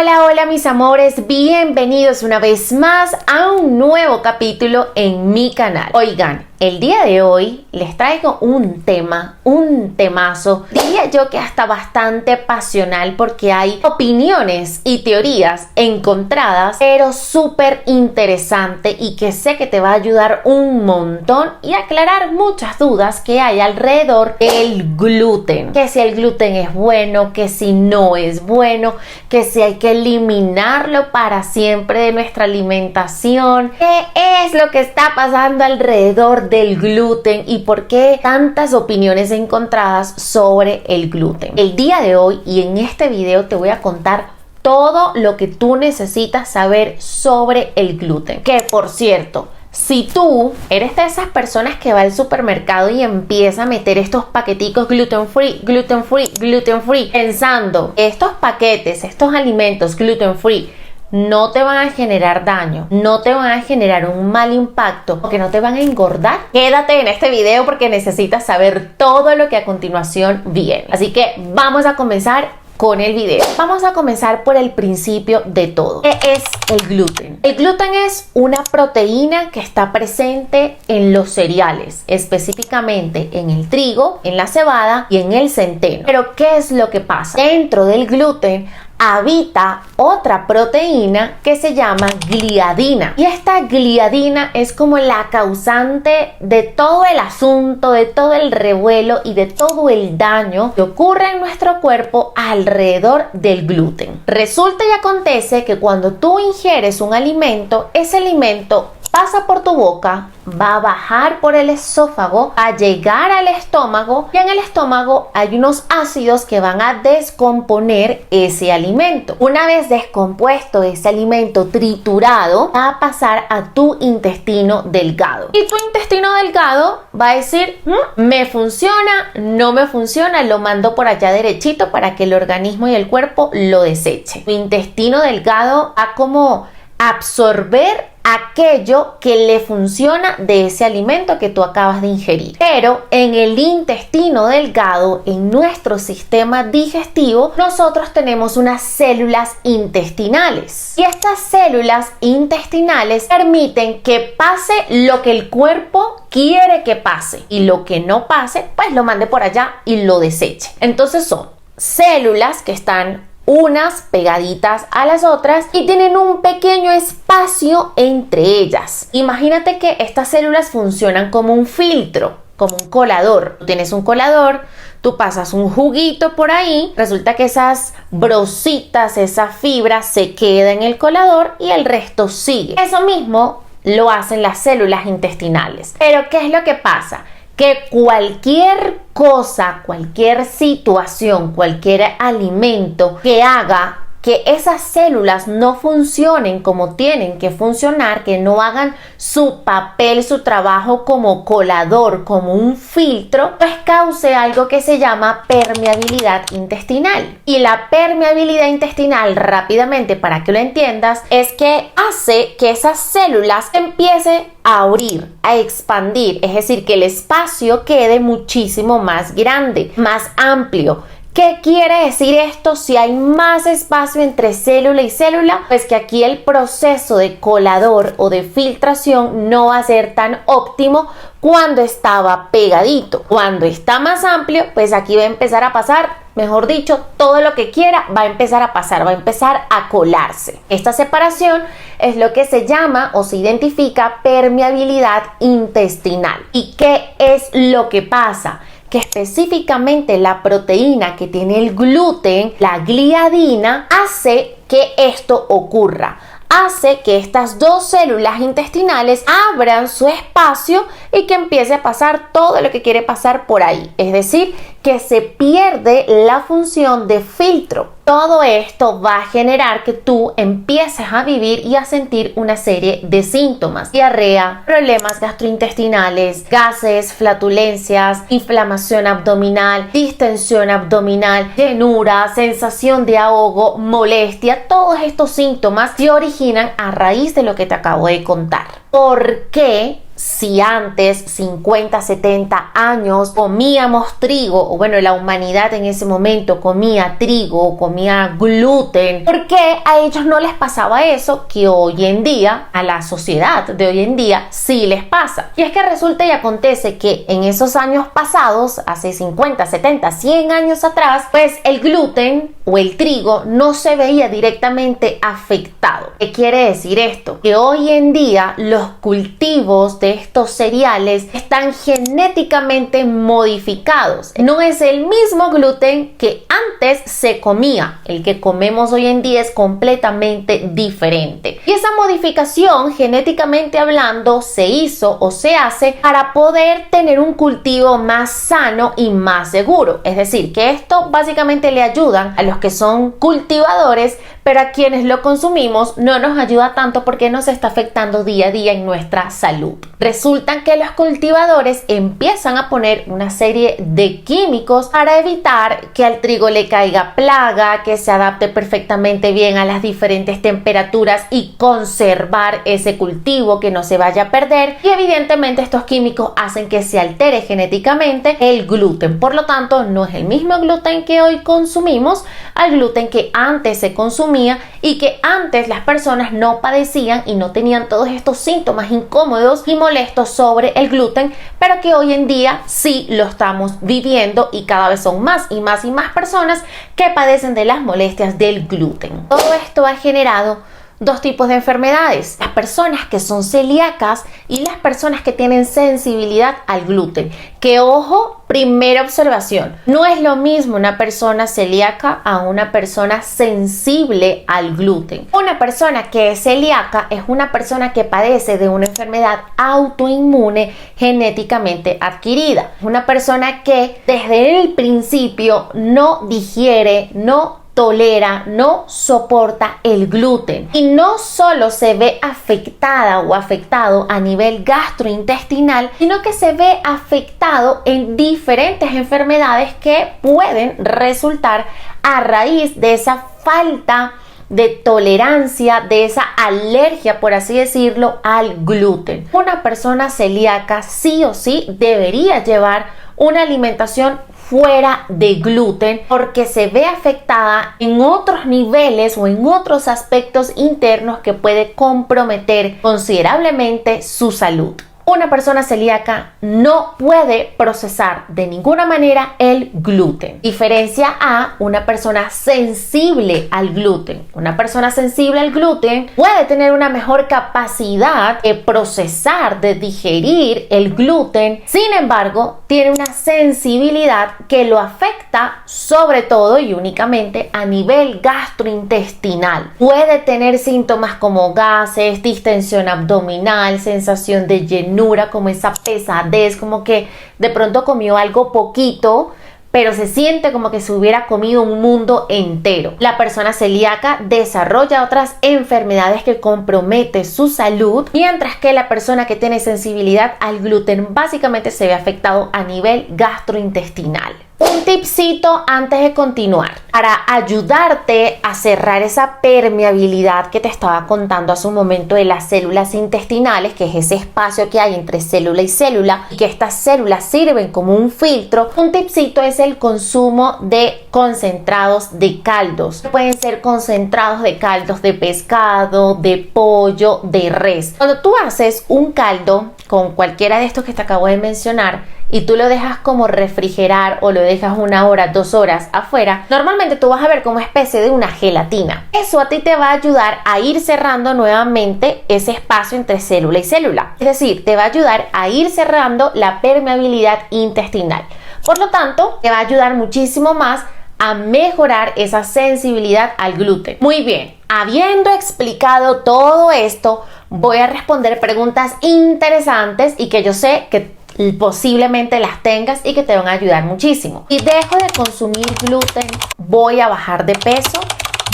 Hola, hola mis amores, bienvenidos una vez más a un nuevo capítulo en mi canal. Oigan, el día de hoy les traigo un temazo, diría yo que hasta bastante pasional porque hay opiniones y teorías encontradas, pero súper interesante y que sé que te va a ayudar un montón y aclarar muchas dudas que hay alrededor del gluten. Que si el gluten es bueno, que si no es bueno, que si hay que eliminarlo para siempre de nuestra alimentación. ¿Qué es lo que está pasando alrededor del gluten y por qué tantas opiniones encontradas sobre el gluten? El día de hoy y en este video te voy a contar todo lo que tú necesitas saber sobre el gluten. Que por cierto, si tú eres de esas personas que va al supermercado y empieza a meter estos paqueticos gluten free, gluten free, gluten free, pensando estos paquetes, estos alimentos gluten free no te van a generar daño, no te van a generar un mal impacto o que no te van a engordar, quédate en este video porque necesitas saber todo lo que a continuación viene. Así que vamos a comenzar con el video. Vamos a comenzar por el principio de todo. ¿Qué es el gluten? El gluten es una proteína que está presente en los cereales, específicamente en el trigo, en la cebada y en el centeno. Pero ¿qué es lo que pasa? Dentro del gluten habita otra proteína que se llama gliadina, y esta gliadina es como la causante de todo el asunto, de todo el revuelo y de todo el daño que ocurre en nuestro cuerpo alrededor del gluten. Resulta y acontece que cuando tú ingieres un alimento, ese alimento pasa por tu boca, va a bajar por el esófago, a llegar al estómago, y en el estómago hay unos ácidos que van a descomponer ese alimento. Una vez descompuesto ese alimento, triturado, va a pasar a tu intestino delgado. Y tu intestino delgado va a decir, me funciona, no me funciona, lo mando por allá derechito para que el organismo y el cuerpo lo deseche. Tu intestino delgado va a como absorber aquello que le funciona de ese alimento que tú acabas de ingerir. Pero en el intestino delgado, en nuestro sistema digestivo, nosotros tenemos unas células intestinales. Y estas células intestinales permiten que pase lo que el cuerpo quiere que pase. Y lo que no pase, pues lo mande por allá y lo deseche. Entonces son células que están unas pegaditas a las otras y tienen un pequeño espacio entre ellas. Imagínate que estas células funcionan como un filtro, como un colador. Tú tienes un colador, tú pasas un juguito por ahí, resulta que esas brositas, esa fibra se queda en el colador y el resto sigue. Eso mismo lo hacen las células intestinales. Pero ¿qué es lo que pasa? Que cualquier cosa, cualquier situación, cualquier alimento que haga que esas células no funcionen como tienen que funcionar, que no hagan su papel, su trabajo como colador, como un filtro, pues cause algo que se llama permeabilidad intestinal. Y la permeabilidad intestinal, rápidamente para que lo entiendas, es que hace que esas células empiecen a abrir, a expandir, es decir, que el espacio quede muchísimo más grande, más amplio. ¿Qué quiere decir esto? Si hay más espacio entre célula y célula, pues que aquí el proceso de colador o de filtración no va a ser tan óptimo cuando estaba pegadito. Cuando está más amplio, pues aquí va a empezar a pasar, mejor dicho, todo lo que quiera va a empezar a pasar, va a empezar a colarse. Esta separación es lo que se llama o se identifica permeabilidad intestinal. ¿Y qué es lo que pasa? Que específicamente la proteína que tiene el gluten, la gliadina, hace que esto ocurra. Hace que estas dos células intestinales abran su espacio y que empiece a pasar todo lo que quiere pasar por ahí. Es decir, que se pierde la función de filtro. Todo esto va a generar que tú empieces a vivir y a sentir una serie de síntomas: diarrea, problemas gastrointestinales, gases, flatulencias, inflamación abdominal, distensión abdominal, llenura, sensación de ahogo, molestia. Todos estos síntomas se originan a raíz de lo que te acabo de contar. ¿Por qué si antes, 50, 70 años, comíamos trigo, o bueno, la humanidad en ese momento comía trigo, comía gluten, ¿por qué a ellos no les pasaba eso que hoy en día, a la sociedad de hoy en día, sí les pasa? Y es que resulta y acontece que en esos años pasados, hace 50, 70, 100 años atrás, pues el gluten o el trigo no se veía directamente afectado. ¿Qué quiere decir esto? Que hoy en día los cultivos de estos cereales están genéticamente modificados. No es el mismo gluten que antes se comía. El que comemos hoy en día es completamente diferente. Y esa modificación, genéticamente hablando, se hizo o se hace para poder tener un cultivo más sano y más seguro. Es decir, que esto básicamente le ayudan a los que son cultivadores, pero a quienes lo consumimos no nos ayuda tanto porque nos está afectando día a día en nuestra salud. Resulta que los cultivadores empiezan a poner una serie de químicos para evitar que al trigo le caiga plaga, que se adapte perfectamente bien a las diferentes temperaturas y conservar ese cultivo, que no se vaya a perder. Y evidentemente estos químicos hacen que se altere genéticamente el gluten. Por lo tanto, no es el mismo gluten que hoy consumimos al gluten que antes se consumía y que antes las personas no padecían y no tenían todos estos síntomas incómodos y molestos sobre el gluten, pero que hoy en día sí lo estamos viviendo y cada vez son más y más y más personas que padecen de las molestias del gluten. Todo esto ha generado dos tipos de enfermedades: las personas que son celíacas y las personas que tienen sensibilidad al gluten. Que ojo, primera observación, no es lo mismo una persona celíaca a una persona sensible al gluten. Una persona que es celíaca es una persona que padece de una enfermedad autoinmune genéticamente adquirida. Una persona que desde el principio no digiere, no tolera, no soporta el gluten, y no solo se ve afectada o afectado a nivel gastrointestinal, sino que se ve afectado en diferentes enfermedades que pueden resultar a raíz de esa falta de tolerancia, de esa alergia, por así decirlo, al gluten. Una persona celíaca sí o sí debería llevar una alimentación fuera de gluten porque se ve afectada en otros niveles o en otros aspectos internos que puede comprometer considerablemente su salud. Una persona celíaca no puede procesar de ninguna manera el gluten. Diferencia a una persona sensible al gluten. Una persona sensible al gluten puede tener una mejor capacidad de procesar, de digerir el gluten. Sin embargo, tiene una sensibilidad que lo afecta sobre todo y únicamente a nivel gastrointestinal. Puede tener síntomas como gases, distensión abdominal, sensación de llenura, como esa pesadez, como que de pronto comió algo poquito, pero se siente como que se hubiera comido un mundo entero. La persona celíaca desarrolla otras enfermedades que comprometen su salud, mientras que la persona que tiene sensibilidad al gluten básicamente se ve afectado a nivel gastrointestinal. Un tipcito antes de continuar para ayudarte a cerrar esa permeabilidad que te estaba contando hace un momento de las células intestinales, que es ese espacio que hay entre célula y célula y que estas células sirven como un filtro. Un tipcito es el consumo de concentrados de caldos. Pueden ser concentrados de caldos de pescado, de pollo, de res. Cuando tú haces un caldo con cualquiera de estos que te acabo de mencionar y tú lo dejas como refrigerar o lo dejas 1 hora, 2 horas afuera, normalmente tú vas a ver como especie de una gelatina. Eso a ti te va a ayudar a ir cerrando nuevamente ese espacio entre célula y célula. Es decir, te va a ayudar a ir cerrando la permeabilidad intestinal. Por lo tanto, te va a ayudar muchísimo más a mejorar esa sensibilidad al gluten. Muy bien, habiendo explicado todo esto, voy a responder preguntas interesantes y que yo sé que posiblemente las tengas y que te van a ayudar muchísimo. Si dejo de consumir gluten, voy a bajar de peso,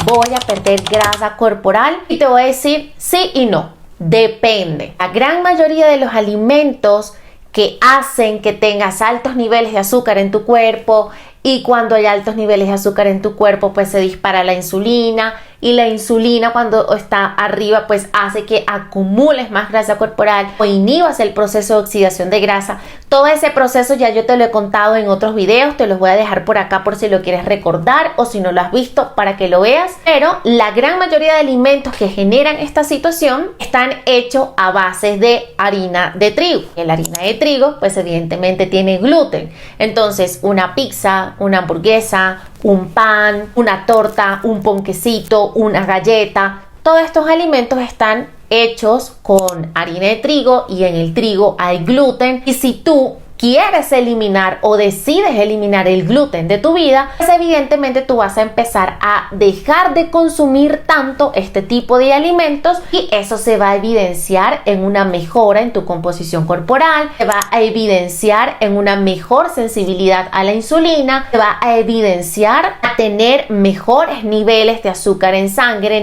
voy a perder grasa corporal, y te voy a decir sí y no, depende. La gran mayoría de los alimentos que hacen que tengas altos niveles de azúcar en tu cuerpo, y cuando hay altos niveles de azúcar en tu cuerpo pues se dispara la insulina, y la insulina cuando está arriba pues hace que acumules más grasa corporal o inhibas el proceso de oxidación de grasa. Todo ese proceso ya yo te lo he contado en otros videos, te los voy a dejar por acá por si lo quieres recordar o si no lo has visto para que lo veas, pero la gran mayoría de alimentos que generan esta situación están hechos a base de harina de trigo. La harina de trigo pues evidentemente tiene gluten, entonces una pizza, una hamburguesa, un pan, una torta, un ponquecito, una galleta, todos estos alimentos están hechos con harina de trigo y en el trigo hay gluten, y si tú quieres eliminar o decides eliminar el gluten de tu vida, pues evidentemente tú vas a empezar a dejar de consumir tanto este tipo de alimentos y eso se va a evidenciar en una mejora en tu composición corporal, se va a evidenciar en una mejor sensibilidad a la insulina, se va a evidenciar a tener mejores niveles de azúcar en sangre,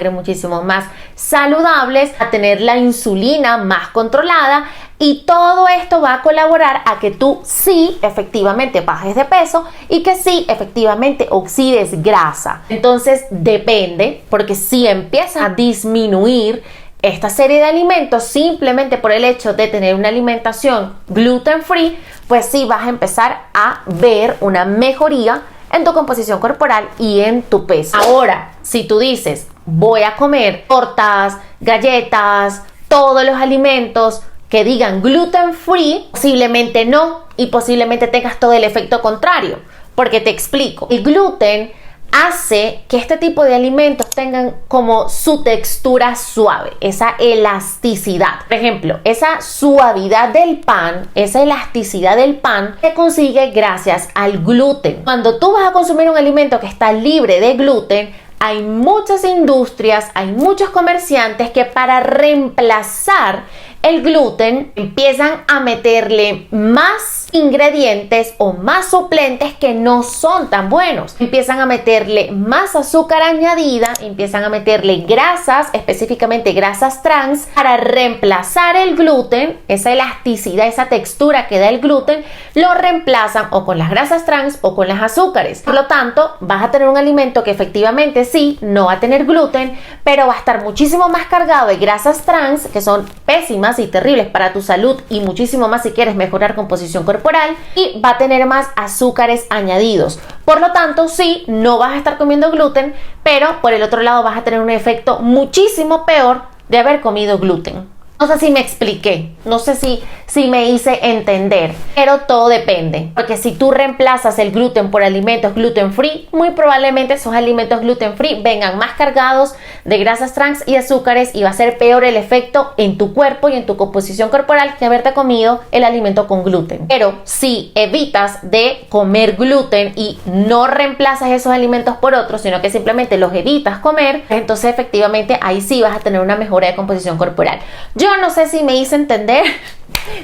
muchísimo más saludables, a tener la insulina más controlada. Y todo esto va a colaborar a que tú sí efectivamente bajes de peso y que sí efectivamente oxides grasa. Entonces depende, porque si empiezas a disminuir esta serie de alimentos simplemente por el hecho de tener una alimentación gluten free, pues sí vas a empezar a ver una mejoría en tu composición corporal y en tu peso. Ahora, si tú dices voy a comer tortas, galletas, todos los alimentos que digan gluten free, posiblemente no, y posiblemente tengas todo el efecto contrario, porque te explico. El gluten hace que este tipo de alimentos tengan como su textura suave, esa elasticidad. Por ejemplo, esa suavidad del pan, esa elasticidad del pan se consigue gracias al gluten. Cuando tú vas a consumir un alimento que está libre de gluten, hay muchas industrias, hay muchos comerciantes que para reemplazar el gluten empiezan a meterle más ingredientes o más suplentes que no son tan buenos. Empiezan a meterle más azúcar añadida, empiezan a meterle grasas, específicamente grasas trans, para reemplazar el gluten, esa elasticidad, esa textura que da el gluten, lo reemplazan o con las grasas trans o con las azúcares. Por lo tanto, vas a tener un alimento que efectivamente sí, no va a tener gluten, pero va a estar muchísimo más cargado de grasas trans, que son pésimas y terribles para tu salud, y muchísimo más si quieres mejorar composición corporal, y va a tener más azúcares añadidos. Por lo tanto, sí, no vas a estar comiendo gluten, pero por el otro lado vas a tener un efecto muchísimo peor de haber comido gluten. No sé si me expliqué, no sé si me hice entender, pero todo depende, porque si tú reemplazas el gluten por alimentos gluten free, muy probablemente esos alimentos gluten free vengan más cargados de grasas trans y azúcares, y va a ser peor el efecto en tu cuerpo y en tu composición corporal que haberte comido el alimento con gluten. Pero si evitas de comer gluten y no reemplazas esos alimentos por otros, sino que simplemente los evitas comer, entonces efectivamente ahí sí vas a tener una mejora de composición corporal. Yo no sé si me hice entender.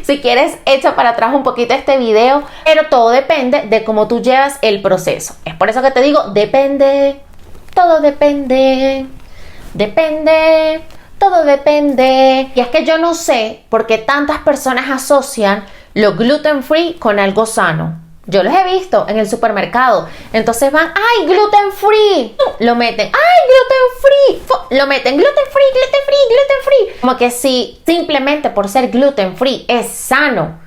Si quieres, echa para atrás un poquito este video, pero todo depende de cómo tú llevas el proceso. Es por eso que te digo, depende, todo depende, todo depende. Y es que yo no sé por qué tantas personas asocian lo gluten free con algo sano. Yo los he visto en el supermercado. Entonces van, ¡ay, gluten free! Lo meten, ¡ay, gluten free! Lo meten, gluten free, gluten free, gluten free. Como que si simplemente por ser gluten free es sano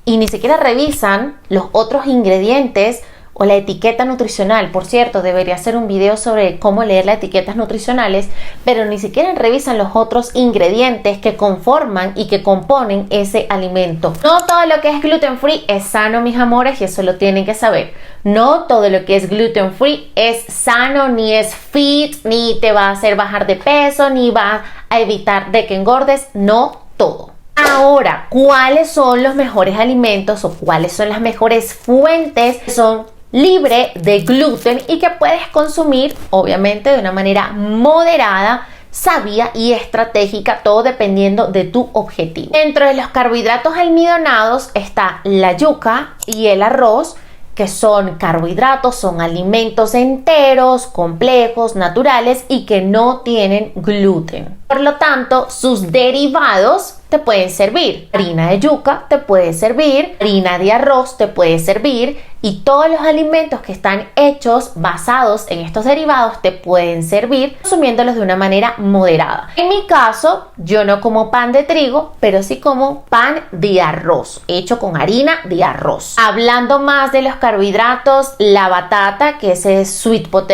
y ni siquiera revisan los otros ingredientes o la etiqueta nutricional. Por cierto, debería hacer un video sobre cómo leer las etiquetas nutricionales, pero ni siquiera revisan los otros ingredientes que conforman y que componen ese alimento. No todo lo que es gluten free es sano, mis amores, y eso lo tienen que saber. No todo lo que es gluten free es sano, ni es fit, ni te va a hacer bajar de peso, ni va a evitar de que engordes. No todo. Ahora, ¿cuáles son los mejores alimentos o cuáles son las mejores fuentes que son libre de gluten y que puedes consumir obviamente de una manera moderada, sabia y estratégica, todo dependiendo de tu objetivo? Dentro de los carbohidratos almidonados está la yuca y el arroz, que son carbohidratos, son alimentos enteros, complejos, naturales y que no tienen gluten. Por lo tanto, sus derivados te pueden servir. Harina de yuca te puede servir, harina de arroz te puede servir, y todos los alimentos que están hechos basados en estos derivados te pueden servir consumiéndolos de una manera moderada. En mi caso, yo no como pan de trigo, pero sí como pan de arroz, hecho con harina de arroz. Hablando más de los carbohidratos, la batata, que es el sweet potato,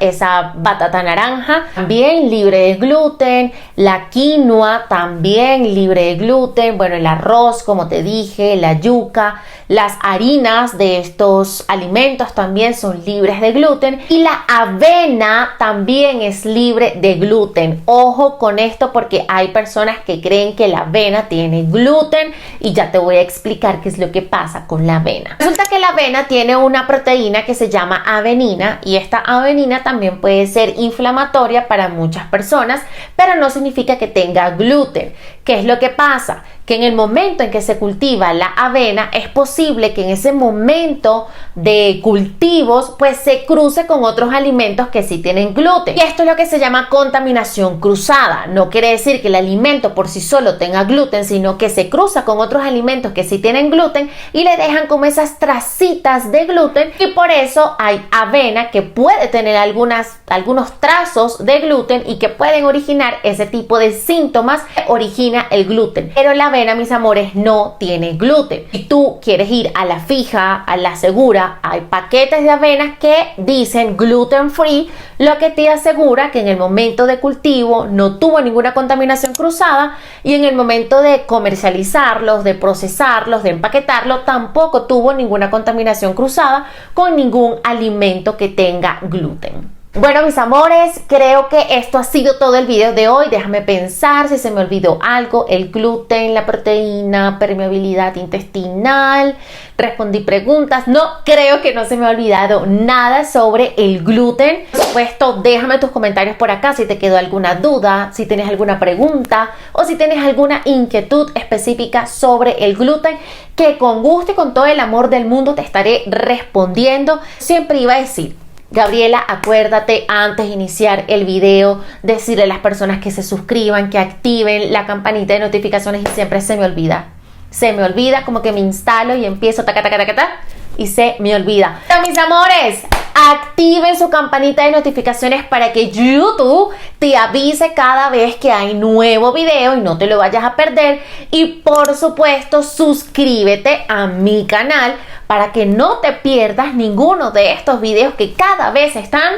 esa batata naranja, también libre de gluten, la quinoa también libre de gluten, bueno, el arroz, como te dije, la yuca, las harinas de estos alimentos también son libres de gluten y la avena también es libre de gluten. Ojo con esto porque hay personas que creen que la avena tiene gluten y ya te voy a explicar qué es lo que pasa con la avena. Resulta que la avena tiene una proteína que se llama avenina y esta avenina también puede ser inflamatoria para muchas personas, pero no significa que tenga gluten. ¿Qué es lo que pasa? Que en el momento en que se cultiva la avena es posible que en ese momento de cultivos pues se cruce con otros alimentos que sí tienen gluten. Y esto es lo que se llama contaminación cruzada. No quiere decir que el alimento por sí solo tenga gluten, sino que se cruza con otros alimentos que sí tienen gluten y le dejan como esas tracitas de gluten, y por eso hay avena que puede tener algunos trazos de gluten y que pueden originar ese tipo de síntomas que origina el gluten. Pero la avena, mis amores, no tiene gluten. Si tú quieres ir a la fija, a la segura, hay paquetes de avena que dicen gluten free, lo que te asegura que en el momento de cultivo no tuvo ninguna contaminación cruzada y en el momento de comercializarlos, de procesarlos, de empaquetarlos, tampoco tuvo ninguna contaminación cruzada con ningún alimento que tenga gluten. Bueno, mis amores, creo que esto ha sido todo el video de hoy. Déjame pensar si se me olvidó algo. El gluten, la proteína, permeabilidad intestinal. Respondí preguntas. No, creo que no se me ha olvidado nada sobre el gluten. Por supuesto, déjame tus comentarios por acá si te quedó alguna duda, si tienes alguna pregunta o si tienes alguna inquietud específica sobre el gluten, que con gusto y con todo el amor del mundo te estaré respondiendo. Siempre iba a decir: Gabriela, acuérdate antes de iniciar el video decirle a las personas que se suscriban, que activen la campanita de notificaciones, y siempre se me olvida. Se me olvida, como que me instalo y empiezo taca, taca, taca, taca, y se me olvida. Pero mis amores, activen su campanita de notificaciones para que YouTube te avise cada vez que hay nuevo video y no te lo vayas a perder. Y por supuesto, suscríbete a mi canal para que no te pierdas ninguno de estos videos que cada vez están,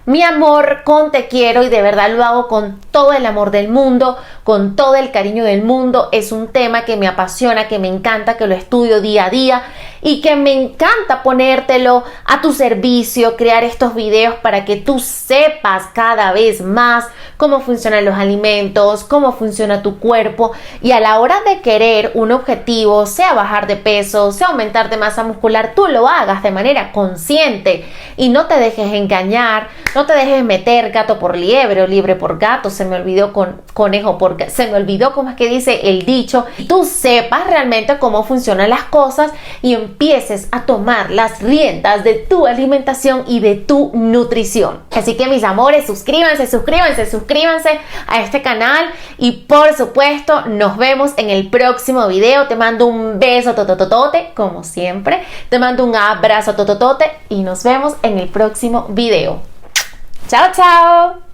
mi amor, con te quiero, y de verdad lo hago con todo el amor del mundo, con todo el cariño del mundo. Es un tema que me apasiona, que me encanta, que lo estudio día a día y que me encanta ponértelo a tu servicio, crear estos videos para que tú sepas cada vez más cómo funcionan los alimentos, cómo funciona tu cuerpo, y a la hora de querer un objetivo, sea bajar de peso, sea aumentar de masa muscular, tú lo hagas de manera consciente y no te dejes engañar, no te dejes meter gato por liebre o liebre por gato, se me olvidó conejo por gato, se me olvidó cómo es que dice el dicho, y tú sepas realmente cómo funcionan las cosas y empieces a tomar las riendas de tu alimentación y de tu nutrición. Así que mis amores, suscríbanse, suscríbanse, suscríbanse a este canal y por supuesto nos vemos en el próximo video. Te mando un beso totototote, como siempre, te mando un abrazo tototote y nos vemos en el próximo video. Chao, chao.